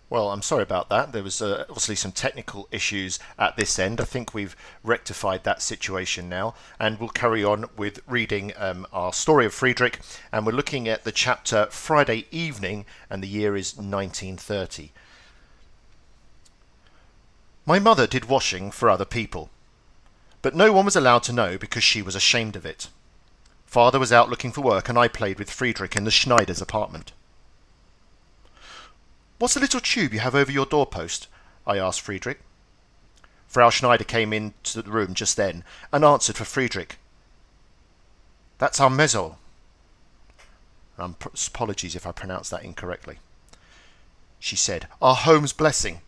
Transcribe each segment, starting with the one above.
Well, I'm sorry about that. There was obviously some technical issues at this end. I think we've rectified that situation now, and we'll carry on with reading our story of Friedrich, and we're looking at the chapter Friday evening, and the year is 1930. My mother did washing for other people, but no one was allowed to know because she was ashamed of it. Father was out looking for work, and I played with Friedrich in the Schneider's apartment. "What's the little tube you have over your doorpost?" I asked Friedrich. Frau Schneider came into the room just then and answered for Friedrich. "That's our mezzo." Apologies if I pronounced that incorrectly. She said, "Our home's blessing.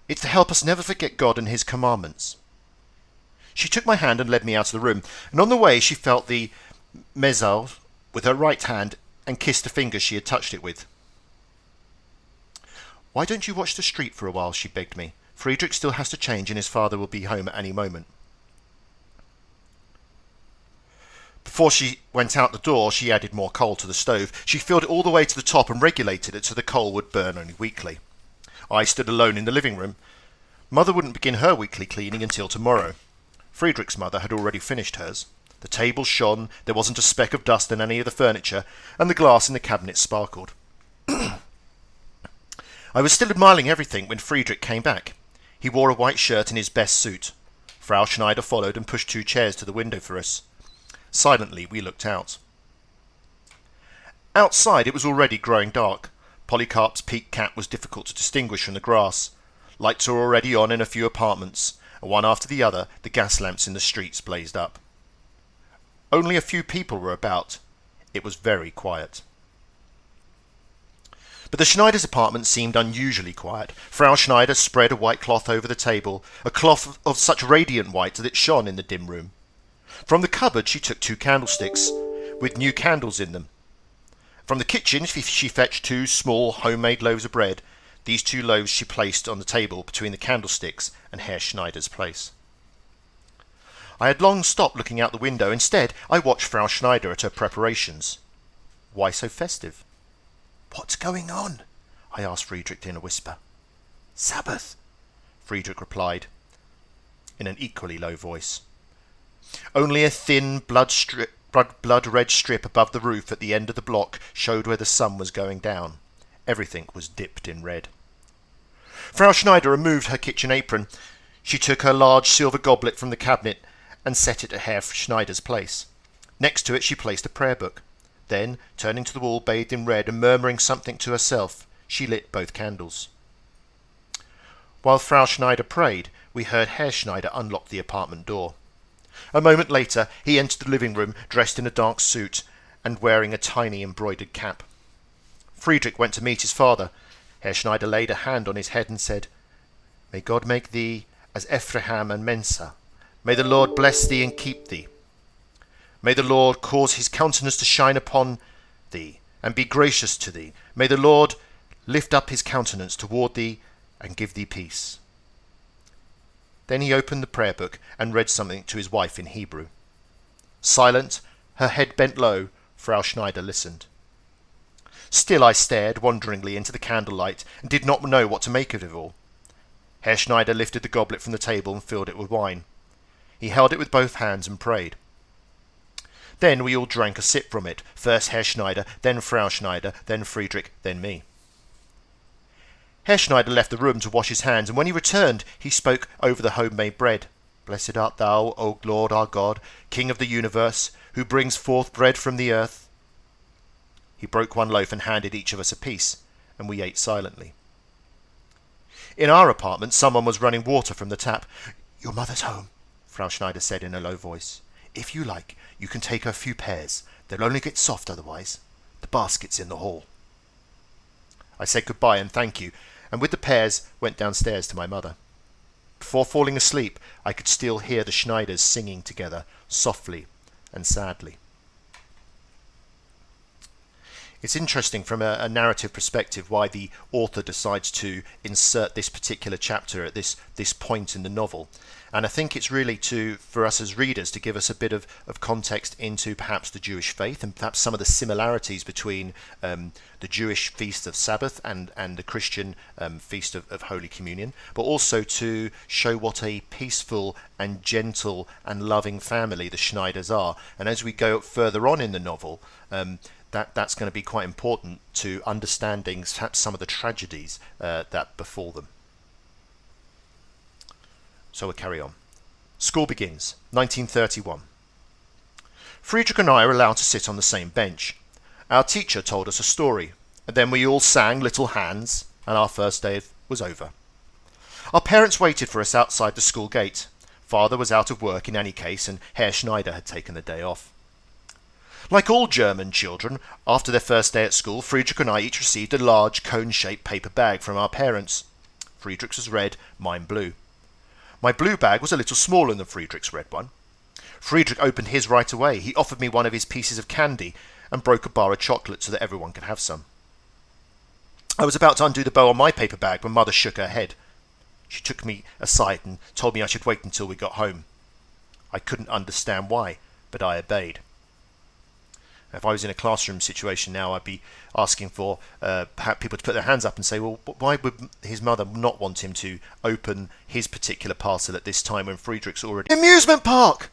It's to help us never forget God and His commandments." She took my hand and led me out of the room, and on the way she felt the mezzo with her right hand and kissed the fingers she had touched it with. "Why don't you watch the street for a while?" she begged me. "Friedrich still has to change and his father will be home at any moment." Before she went out the door, she added more coal to the stove. She filled it all the way to the top and regulated it so the coal would burn only weakly. I stood alone in the living room. Mother wouldn't begin her weekly cleaning until tomorrow. Friedrich's mother had already finished hers. The table shone, there wasn't a speck of dust in any of the furniture, and the glass in the cabinet sparkled. I was still admiring everything when Friedrich came back. He wore a white shirt and his best suit. Frau Schneider followed and pushed 2 chairs to the window for us. Silently we looked out. Outside it was already growing dark. Polycarp's peaked cap was difficult to distinguish from the grass. Lights were already on in a few apartments, and one after the other the gas lamps in the streets blazed up. Only a few people were about. It was very quiet. But the Schneider's apartment seemed unusually quiet. Frau Schneider spread a white cloth over the table, a cloth of such radiant white that it shone in the dim room. From the cupboard she took 2 candlesticks, with new candles in them. From the kitchen she fetched 2 small homemade loaves of bread. These 2 loaves she placed on the table between the candlesticks and Herr Schneider's place. I had long stopped looking out the window. Instead, I watched Frau Schneider at her preparations. Why so festive? "What's going on?" I asked Friedrich in a whisper. "Sabbath," Friedrich replied, in an equally low voice. Only a thin blood-red strip above the roof at the end of the block showed where the sun was going down. Everything was dipped in red. Frau Schneider removed her kitchen apron. She took her large silver goblet from the cabinet and set it at Herr Schneider's place. Next to it she placed a prayer book. Then, turning to the wall bathed in red and murmuring something to herself, she lit both candles. While Frau Schneider prayed, we heard Herr Schneider unlock the apartment door. A moment later, he entered the living room, dressed in a dark suit and wearing a tiny embroidered cap. Friedrich went to meet his father. Herr Schneider laid a hand on his head and said, "May God make thee as Ephraim and Mensah. May the Lord bless thee and keep thee. May the Lord cause his countenance to shine upon thee, and be gracious to thee. May the Lord lift up his countenance toward thee, and give thee peace." Then he opened the prayer book and read something to his wife in Hebrew. Silent, her head bent low, Frau Schneider listened. Still I stared wonderingly into the candlelight, and did not know what to make of it all. Herr Schneider lifted the goblet from the table and filled it with wine. He held it with both hands and prayed. Then we all drank a sip from it, first Herr Schneider, then Frau Schneider, then Friedrich, then me. Herr Schneider left the room to wash his hands, and when he returned, he spoke over the homemade bread. "Blessed art thou, O Lord our God, King of the universe, who brings forth bread from the earth." He broke 1 loaf and handed each of us a piece, and we ate silently. In our apartment, someone was running water from the tap. "Your mother's home," Frau Schneider said in a low voice. "If you like, you can take her a few pears. They'll only get soft otherwise. The basket's in the hall." I said goodbye and thank you, and with the pears went downstairs to my mother. Before falling asleep, I could still hear the Schneiders singing together, softly and sadly. It's interesting from a narrative perspective why the author decides to insert this particular chapter at this point in the novel. And I think it's really for us as readers to give us a bit of context into perhaps the Jewish faith and perhaps some of the similarities between the Jewish feast of Sabbath and the Christian feast of Holy Communion, but also to show what a peaceful and gentle and loving family the Schneiders are. And as we go further on in the novel, that's going to be quite important to understanding perhaps some of the tragedies that befall them. So we'll carry on. School begins, 1931. Friedrich and I are allowed to sit on the same bench. Our teacher told us a story, and then we all sang Little Hans, and our first day was over. Our parents waited for us outside the school gate. Father was out of work in any case, and Herr Schneider had taken the day off. Like all German children, after their first day at school, Friedrich and I each received a large cone-shaped paper bag from our parents. Friedrich's was red, mine blue. My blue bag was a little smaller than Friedrich's red one. Friedrich opened his right away. He offered me one of his pieces of candy and broke a bar of chocolate so that everyone could have some. I was about to undo the bow on my paper bag when Mother shook her head. She took me aside and told me I should wait until we got home. I couldn't understand why, but I obeyed. If I was in a classroom situation now, I'd be asking for perhaps people to put their hands up and say, well, why would his mother not want him to open his particular parcel at this time when Friedrich's already... Amusement park!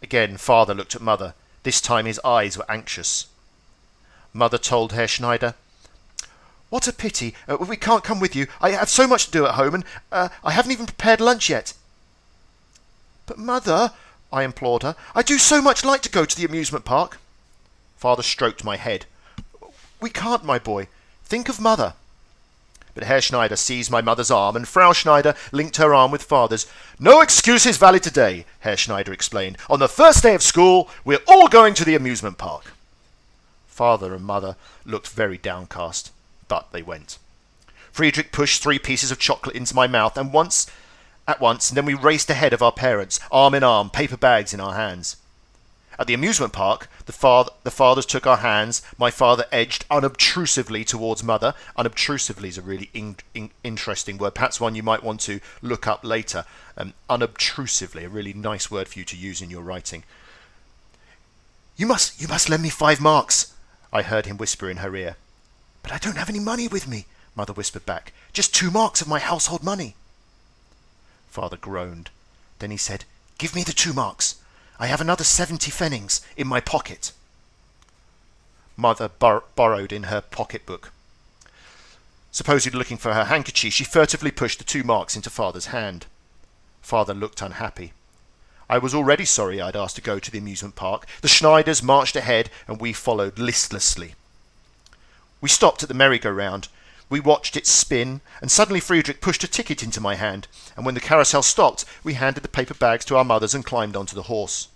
Again, Father looked at Mother. This time his eyes were anxious. Mother told Herr Schneider, "What a pity. We can't come with you. I have so much to do at home, and I haven't even prepared lunch yet." "But Mother," I implored her, "I do so much like to go to the amusement park." Father stroked my head. "We can't, my boy. Think of Mother." But Herr Schneider seized my mother's arm, and Frau Schneider linked her arm with Father's. "No excuse is valid today," Herr Schneider explained. "On the first day of school, we're all going to the amusement park." Father and Mother looked very downcast, but they went. Friedrich pushed 3 pieces of chocolate into my mouth at once, and then we raced ahead of our parents, arm in arm, paper bags in our hands. At the amusement park, the fathers took our hands. My father edged unobtrusively towards Mother. Unobtrusively is a really interesting word, perhaps one you might want to look up later. Unobtrusively, a really nice word for you to use in your writing. You must lend me 5 marks, I heard him whisper in her ear. "But I don't have any money with me," Mother whispered back. "Just 2 marks of my household money." Father groaned. Then he said, "Give me the 2 marks. I have another 70 pfennigs in my pocket." Mother borrowed in her pocketbook. Supposedly looking for her handkerchief, she furtively pushed the 2 marks into Father's hand. Father looked unhappy. I was already sorry I'd asked to go to the amusement park. The Schneiders marched ahead, and we followed listlessly. We stopped at the merry-go-round. We watched it spin, and suddenly Friedrich pushed a ticket into my hand, and when the carousel stopped, we handed the paper bags to our mothers and climbed onto the horse.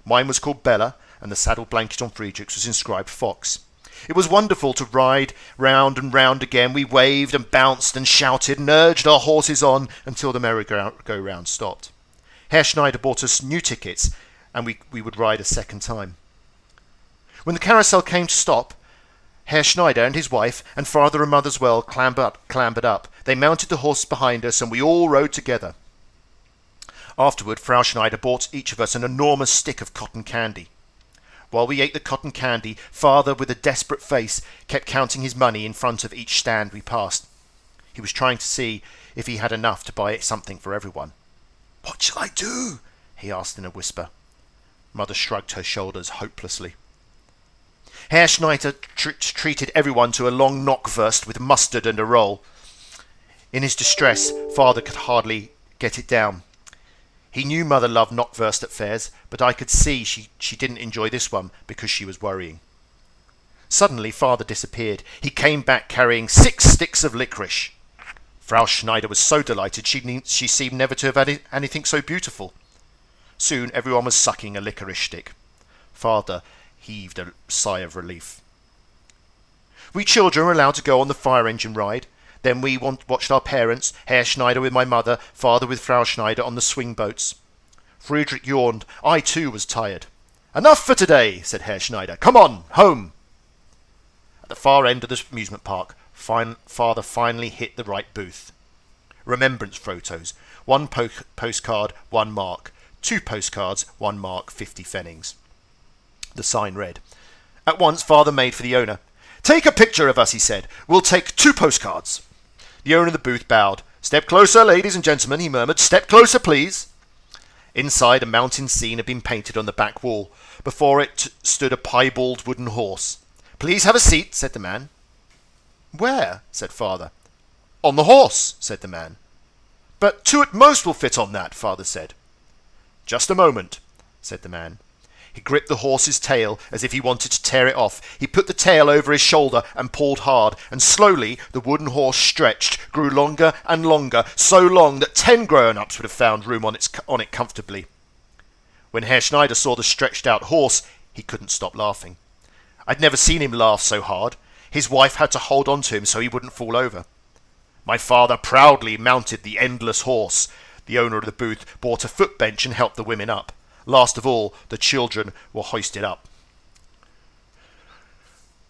Mine was called Bella, and the saddle blanket on Friedrich's was inscribed Fox. It was wonderful to ride round and round again. We waved and bounced and shouted and urged our horses on until the merry-go-round stopped. Herr Schneider bought us new tickets, and we would ride a second time. When the carousel came to stop, Herr Schneider and his wife, and Father and Mother as well, clambered up. They mounted the horse behind us, and we all rode together. Afterward, Frau Schneider bought each of us an enormous stick of cotton candy. While we ate the cotton candy, Father, with a desperate face, kept counting his money in front of each stand we passed. He was trying to see if he had enough to buy something for everyone. "What shall I do?" he asked in a whisper. Mother shrugged her shoulders hopelessly. Herr Schneider treated everyone to a long knockwurst with mustard and a roll. In his distress, Father could hardly get it down. He knew Mother loved knockwurst at fairs, but I could see she didn't enjoy this one because she was worrying. Suddenly, Father disappeared. He came back carrying 6 sticks of licorice. Frau Schneider was so delighted she seemed never to have had anything so beautiful. Soon everyone was sucking a licorice stick. Father heaved a sigh of relief. We children were allowed to go on the fire engine ride. Then we watched our parents, Herr Schneider with my mother, Father with Frau Schneider, on the swing boats. Friedrich yawned. I too was tired. "Enough for today," said Herr Schneider. "Come on, home." At the far end of the amusement park, Father finally hit the right booth. Remembrance photos. 1 postcard, 1 mark. 2 postcards, 1 mark, 50 pfennings. The sign read. At once Father made for the owner. "Take a picture of us," he said. "We'll take 2 postcards." The owner of the booth bowed. "Step closer, ladies and gentlemen," he murmured. "Step closer, please." Inside, a mountain scene had been painted on the back wall. Before it stood a piebald wooden horse. "Please have a seat," said the man. "Where?" said Father. "On the horse," said the man. "But 2 at most will fit on that," Father said. "Just a moment," said the man. He gripped the horse's tail as if he wanted to tear it off. He put the tail over his shoulder and pulled hard, and slowly the wooden horse stretched, grew longer and longer, so long that 10 grown-ups would have found room on it comfortably. When Herr Schneider saw the stretched-out horse, he couldn't stop laughing. I'd never seen him laugh so hard. His wife had to hold on to him so he wouldn't fall over. My father proudly mounted the endless horse. The owner of the booth bought a footbench and helped the women up. Last of all, the children were hoisted up.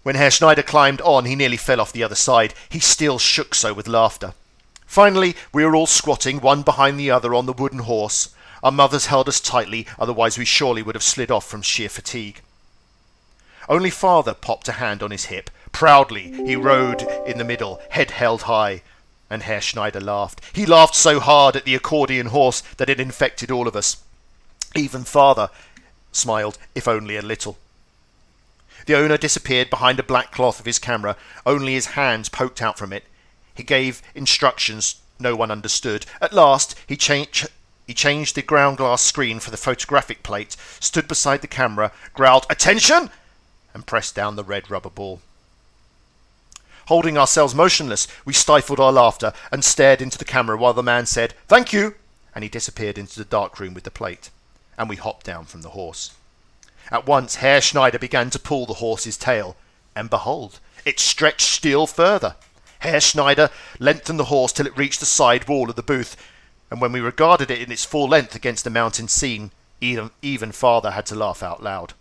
When Herr Schneider climbed on, he nearly fell off the other side. He still shook so with laughter. Finally, we were all squatting, one behind the other, on the wooden horse. Our mothers held us tightly, otherwise we surely would have slid off from sheer fatigue. Only Father popped a hand on his hip. Proudly, he rode in the middle, head held high, and Herr Schneider laughed. He laughed so hard at the accordion horse that it infected all of us. Even Father smiled, if only a little. The owner disappeared behind a black cloth of his camera. Only his hands poked out from it. He gave instructions no one understood. At last, he changed the ground glass screen for the photographic plate, stood beside the camera, growled, "Attention!" and pressed down the red rubber ball. Holding ourselves motionless, we stifled our laughter and stared into the camera while the man said, "Thank you," and he disappeared into the dark room with the plate. And we hopped down from the horse. At once Herr Schneider began to pull the horse's tail, and behold, it stretched still further. Herr Schneider lengthened the horse till it reached the side wall of the booth, and when we regarded it in its full length against the mountain scene, even Father had to laugh out loud.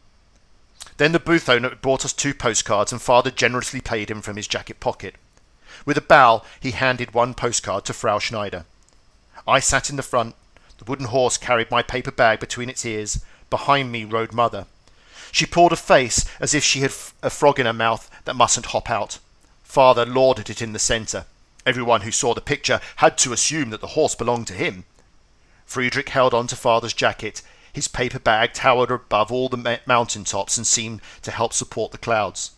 Then the booth owner brought us 2 postcards, and Father generously paid him from his jacket pocket. With a bow, he handed 1 postcard to Frau Schneider. I sat in the front. The wooden horse carried my paper bag between its ears. Behind me rode Mother. She pulled a face as if she had a frog in her mouth that mustn't hop out. Father lauded it in the centre. Everyone who saw the picture had to assume that the horse belonged to him. Friedrich held on to Father's jacket. His paper bag towered above all the mountain tops and seemed to help support the clouds.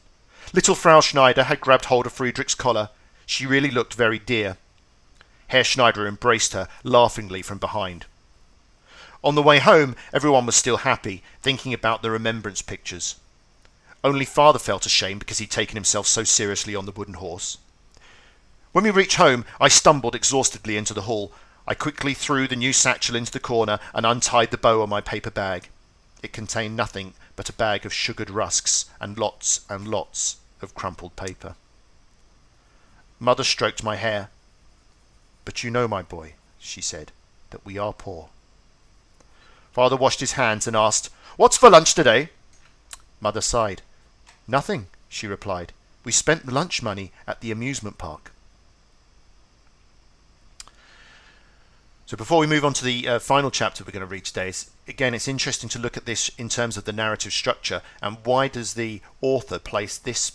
Little Frau Schneider had grabbed hold of Friedrich's collar. She really looked very dear. Herr Schneider embraced her laughingly from behind. On the way home, everyone was still happy, thinking about the remembrance pictures. Only Father felt ashamed because he'd taken himself so seriously on the wooden horse. When we reached home, I stumbled exhaustedly into the hall. I quickly threw the new satchel into the corner and untied the bow on my paper bag. It contained nothing but a bag of sugared rusks and lots of crumpled paper. Mother stroked my hair. "But you know, my boy," she said, "that we are poor." Father washed his hands and asked, "What's for lunch today?" Mother sighed. "Nothing," she replied. "We spent the lunch money at the amusement park." So before we move on to the final chapter we're going to read today, it's interesting to look at this in terms of the narrative structure and why does the author place this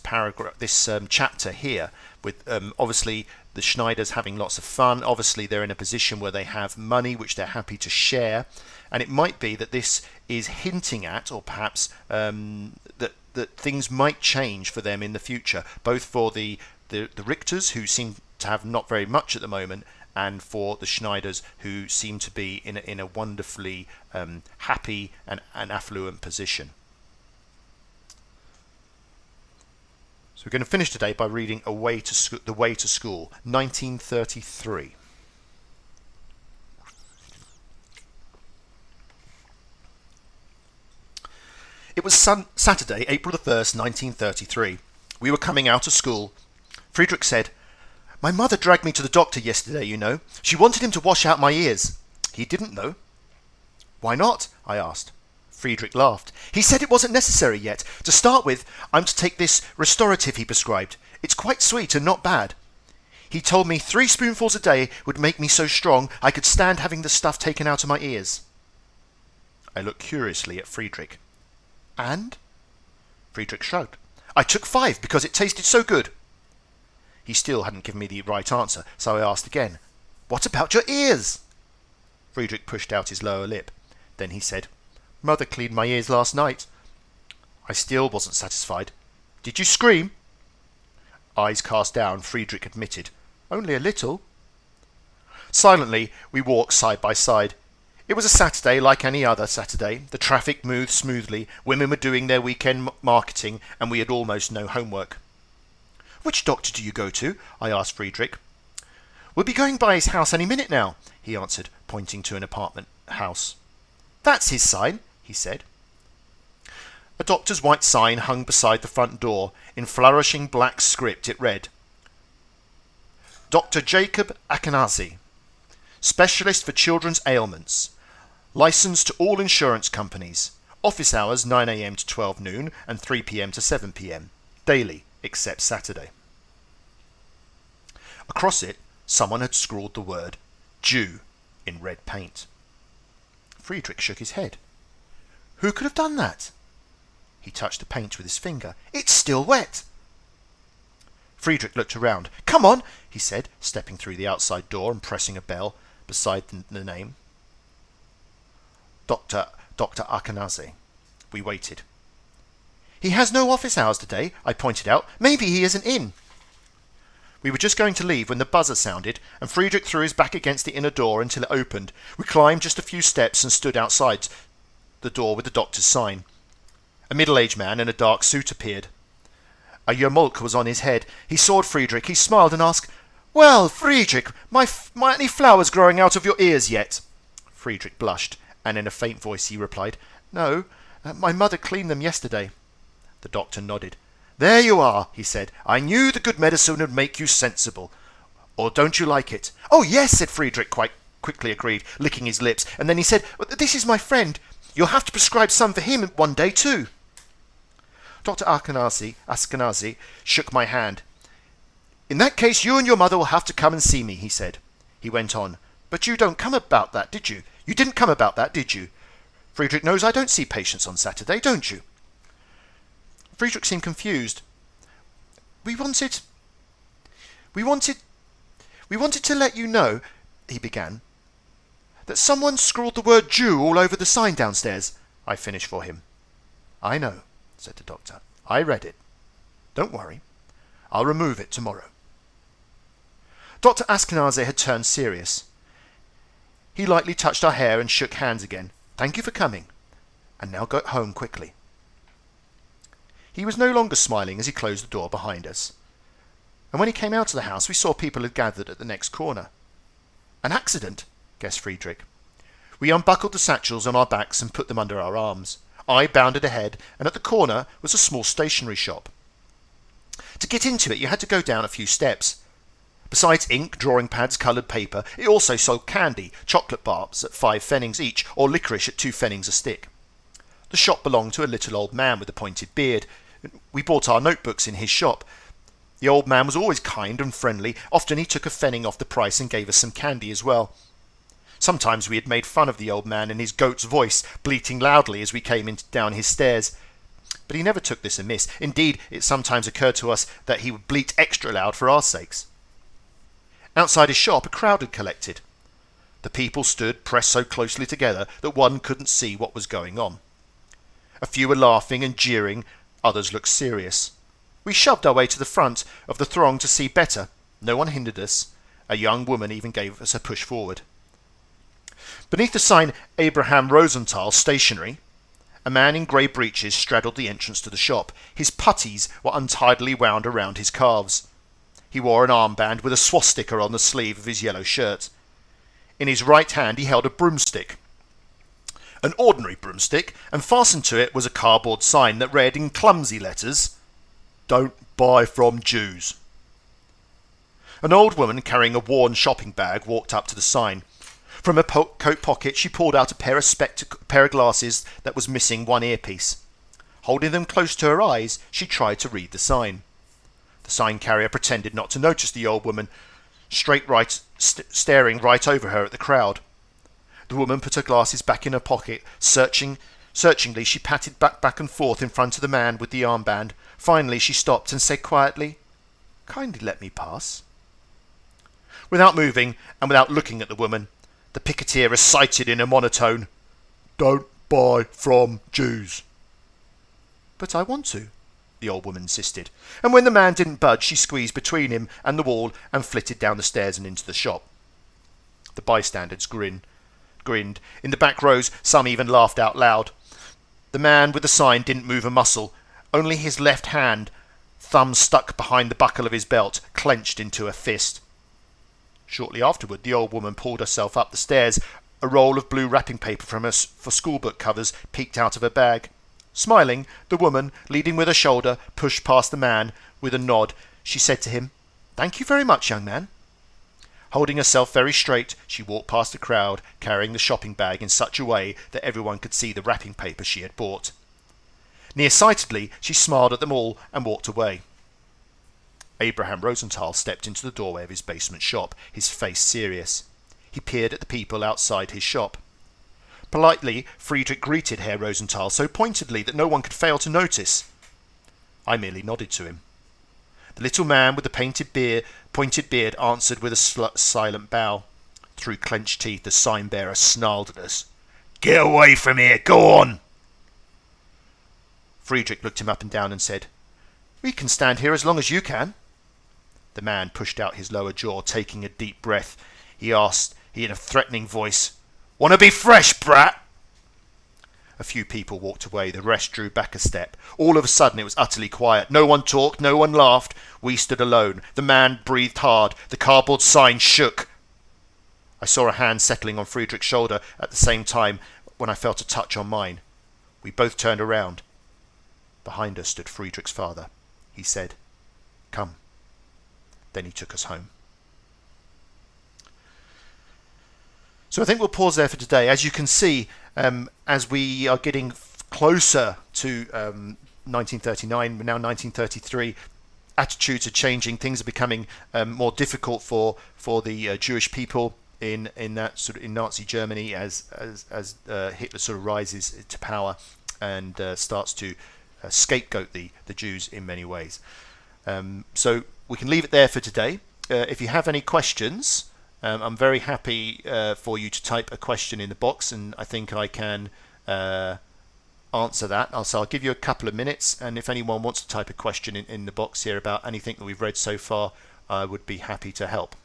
chapter here with obviously the Schneiders having lots of fun. Obviously they're in a position where they have money which they're happy to share, and it might be that this is hinting at, or perhaps that things might change for them in the future, both for the Richters, who seem to have not very much at the moment, and for the Schneiders, who seem to be in a wonderfully happy and affluent position. So we're going to finish today by reading The Way to School, 1933. It was Saturday, April the 1st, 1933. We were coming out of school. Friedrich said, "My mother dragged me to the doctor yesterday, you know. She wanted him to wash out my ears." He didn't know. "Why not?" I asked. Friedrich laughed. He said it wasn't necessary yet. To start with, I'm to take this restorative he prescribed. It's quite sweet and not bad. He told me 3 spoonfuls a day would make me so strong I could stand having the stuff taken out of my ears. I looked curiously at Friedrich. And? Friedrich shrugged. I took 5 because it tasted so good. He still hadn't given me the right answer, so I asked again. What about your ears? Friedrich pushed out his lower lip. Then he said, Mother cleaned my ears last night. I still wasn't satisfied. Did you scream? Eyes cast down, Friedrich admitted. Only a little. Silently, we walked side by side. It was a Saturday like any other Saturday. The traffic moved smoothly, women were doing their weekend marketing, and we had almost no homework. Which doctor do you go to? I asked Friedrich. We'll be going by his house any minute now, he answered, pointing to an apartment house. That's his sign, he said. A doctor's white sign hung beside the front door. In flourishing black script it read, Dr. Jacob Akenazi, Specialist for Children's Ailments, Licensed to all insurance companies, Office hours 9 a.m. to 12 noon and 3 p.m. to 7 p.m. Daily, except Saturday. Across it, someone had scrawled the word Jew in red paint. Friedrich shook his head. Who could have done that? He touched the paint with his finger. It's still wet. Friedrich looked around. Come on, he said, stepping through the outside door and pressing a bell beside the name. Dr. Akenazi. We waited. He has no office hours today, I pointed out. Maybe he isn't in. We were just going to leave when the buzzer sounded, and Friedrich threw his back against the inner door until it opened. We climbed just a few steps and stood outside the door with the doctor's sign. A middle-aged man in a dark suit appeared. A yarmulke was on his head. He saw Friedrich. He smiled and asked, Well, Friedrich, any flowers growing out of your ears yet? Friedrich blushed, and in a faint voice he replied, No, my mother cleaned them yesterday. The doctor nodded. There you are, he said. I knew the good medicine would make you sensible. Or don't you like it? Oh, yes, said Friedrich, quite quickly agreed, licking his lips. And then he said, This is my friend. You'll have to prescribe some for him one day too. Dr. Akenazi shook my hand. In that case, you and your mother will have to come and see me, he said. He went on, But you don't come about that, did you? You didn't come about that, did you? Friedrich knows I don't see patients on Saturday, don't you? Friedrich seemed confused. We wanted to let you know, he began, that someone scrawled the word Jew all over the sign downstairs. I finished for him. I know, said the doctor. I read it. Don't worry. I'll remove it tomorrow. Dr. Akenazi had turned serious. He lightly touched our hair and shook hands again. Thank you for coming. And now go home quickly. He was no longer smiling as he closed the door behind us. And when he came out of the house, we saw people had gathered at the next corner. An accident, guessed Friedrich. We unbuckled the satchels on our backs and put them under our arms. I bounded ahead, and at the corner was a small stationery shop. To get into it, you had to go down a few steps. Besides ink, drawing pads, coloured paper, it also sold candy, chocolate bars at 5 pfennigs each, or licorice at 2 pfennigs a stick. The shop belonged to a little old man with a pointed beard. We bought our notebooks in his shop. The old man was always kind and friendly. Often he took a pfennig off the price and gave us some candy as well. Sometimes we had made fun of the old man and his goat's voice, bleating loudly as we came down his stairs. But he never took this amiss. Indeed, it sometimes occurred to us that he would bleat extra loud for our sakes. Outside his shop, a crowd had collected. The people stood pressed so closely together that one couldn't see what was going on. A few were laughing and jeering, others looked serious. We shoved our way to the front of the throng to see better. No one hindered us. A young woman even gave us a push forward. Beneath the sign Abraham Rosenthal Stationery, a man in grey breeches straddled the entrance to the shop. His puttees were untidily wound around his calves. He wore an armband with a swastika on the sleeve of his yellow shirt. In his right hand he held a broomstick. An ordinary broomstick, and fastened to it was a cardboard sign that read in clumsy letters, Don't buy from Jews. An old woman carrying a worn shopping bag walked up to the sign. From her coat pocket she pulled out a pair of glasses that was missing one earpiece. Holding them close to her eyes, she tried to read the sign. The sign carrier pretended not to notice the old woman, staring right over her at the crowd. The woman put her glasses back in her pocket. Searchingly, she patted back and forth in front of the man with the armband. Finally, she stopped and said quietly, "Kindly let me pass." Without moving and without looking at the woman, the picketeer recited in a monotone, "Don't buy from Jews." "But I want to," the old woman insisted, and when the man didn't budge, she squeezed between him and the wall and flitted down the stairs and into the shop. The bystanders grinned. In the back rows, some even laughed out loud. The man with the sign didn't move a muscle, only his left hand, thumb stuck behind the buckle of his belt, clenched into a fist. Shortly afterward, the old woman pulled herself up the stairs. A roll of blue wrapping paper for schoolbook covers peeked out of her bag. Smiling, the woman, leading with her shoulder, pushed past the man. With a nod, she said to him, "Thank you very much, young man." Holding herself very straight, she walked past the crowd, carrying the shopping bag in such a way that everyone could see the wrapping paper she had bought. Nearsightedly, she smiled at them all and walked away. Abraham Rosenthal stepped into the doorway of his basement shop, his face serious. He peered at the people outside his shop. Politely, Friedrich greeted Herr Rosenthal so pointedly that no one could fail to notice. I merely nodded to him. The little man with the pointed beard answered with a silent bow. Through clenched teeth, the sign-bearer snarled at us. "Get away from here! Go on!" Friedrich looked him up and down and said, "We can stand here as long as you can." The man pushed out his lower jaw, taking a deep breath. He asked in a threatening voice, "Want to be fresh, brat?" A few people walked away. The rest drew back a step. All of a sudden it was utterly quiet. No one talked, no one laughed. We stood alone. The man breathed hard. The cardboard sign shook. I saw a hand settling on Friedrich's shoulder at the same time when I felt a touch on mine. We both turned around. Behind us stood Friedrich's father. He said, "Come." Then he took us home. So I think we'll pause there for today. As you can see, as we are getting closer to 1939, now 1933, attitudes are changing. Things are becoming more difficult for the Jewish people in that sort of in Nazi Germany as Hitler sort of rises to power and starts to scapegoat the Jews in many ways. So we can leave it there for today. If you have any questions, I'm very happy for you to type a question in the box, and I think I can answer that. So I'll give you a couple of minutes, and if anyone wants to type a question in the box here about anything that we've read so far, I would be happy to help.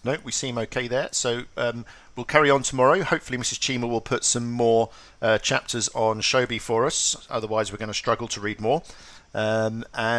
No, we seem okay there. So we'll carry on tomorrow. Hopefully Mrs. Chima will put some more chapters on Showbie for us. Otherwise we're going to struggle to read more. And